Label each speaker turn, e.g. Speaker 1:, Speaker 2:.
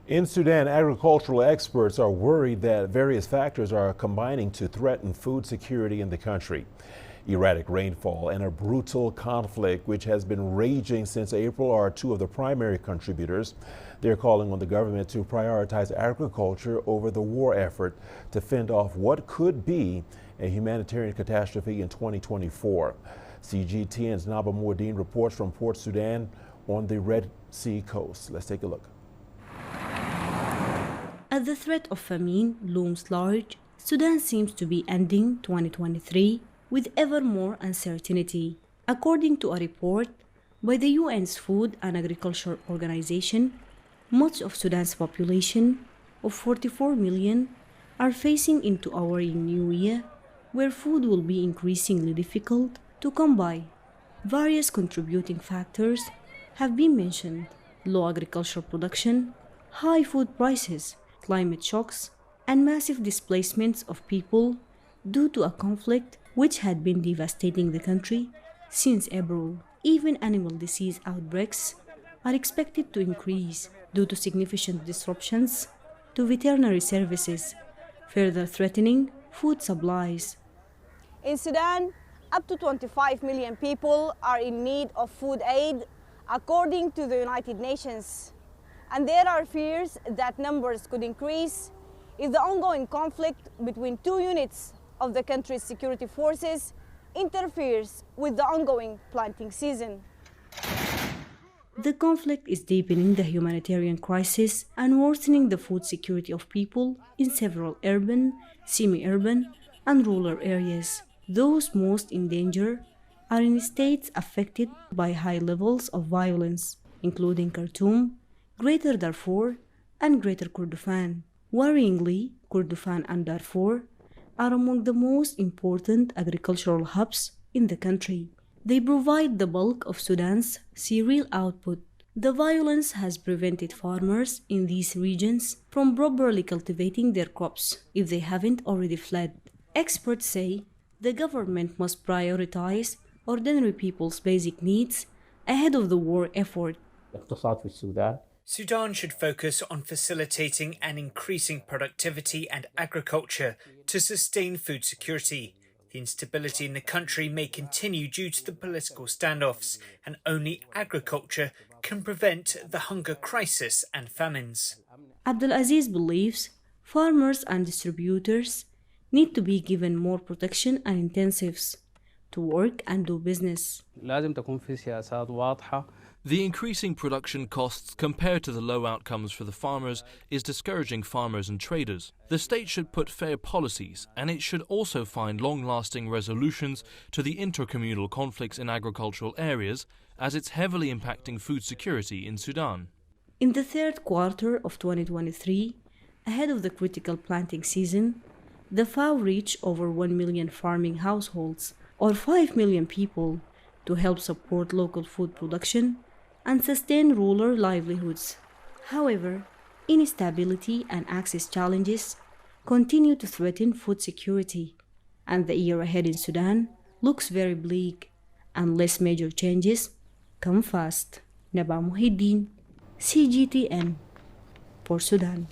Speaker 1: In Sudan, agricultural experts are worried that various factors are combining to threaten food security in the country. Erratic rainfall and a brutal conflict, which has been raging since April, are two of the primary contributors. They're calling on the government to prioritize agriculture over the war effort to fend off what could be a humanitarian catastrophe in 2024. CGTN's Naba Moordeen reports from Port Sudan on the Red Sea coast. Let's take a look.
Speaker 2: As the threat of famine looms large, Sudan seems to be ending 2023 with ever more uncertainty. According to a report by the UN's Food and Agriculture Organization, much of Sudan's population of 44 million are facing into our new year, where food will be increasingly difficult to come by. Various contributing factors have been mentioned: low agricultural production, high food prices, climate shocks, and massive displacements of people due to a conflict which had been devastating the country since April. Even animal disease outbreaks are expected to increase due to significant disruptions to veterinary services, further threatening food supplies.
Speaker 3: In Sudan, up to 25 million people are in need of food aid, according to the United Nations. And there are fears that numbers could increase if the ongoing conflict between two units of the country's security forces interferes with the ongoing planting season.
Speaker 2: The conflict is deepening the humanitarian crisis and worsening the food security of people in several urban, semi-urban, and rural areas. Those most in danger are in states affected by high levels of violence, including Khartoum, Greater Darfur, and Greater Kordofan. Worryingly, Kordofan and Darfur are among the most important agricultural hubs in the country. They provide the bulk of Sudan's cereal output. The violence has prevented farmers in these regions from properly cultivating their crops if they haven't already fled. Experts say the government must prioritize ordinary people's basic needs ahead of the war effort.
Speaker 4: Sudan should focus on facilitating and increasing productivity and agriculture to sustain food security. The instability in the country may continue due to the political standoffs, and only agriculture can prevent the hunger crisis and famines.
Speaker 2: Abdulaziz believes farmers and distributors need to be given more protection and incentives to work and do business.
Speaker 5: The increasing production costs compared to the low outcomes for the farmers is discouraging farmers and traders. The state should put fair policies, and it should also find long-lasting resolutions to the intercommunal conflicts in agricultural areas, as it's heavily impacting food security in Sudan.
Speaker 2: In the third quarter of 2023, ahead of the critical planting season, the FAO reached over 1 million farming households, or 5 million people, to help support local food production and sustain rural livelihoods. However, instability and access challenges continue to threaten food security, and the year ahead in Sudan looks very bleak unless major changes come fast. Naba Moordeen, CGTN, for Sudan.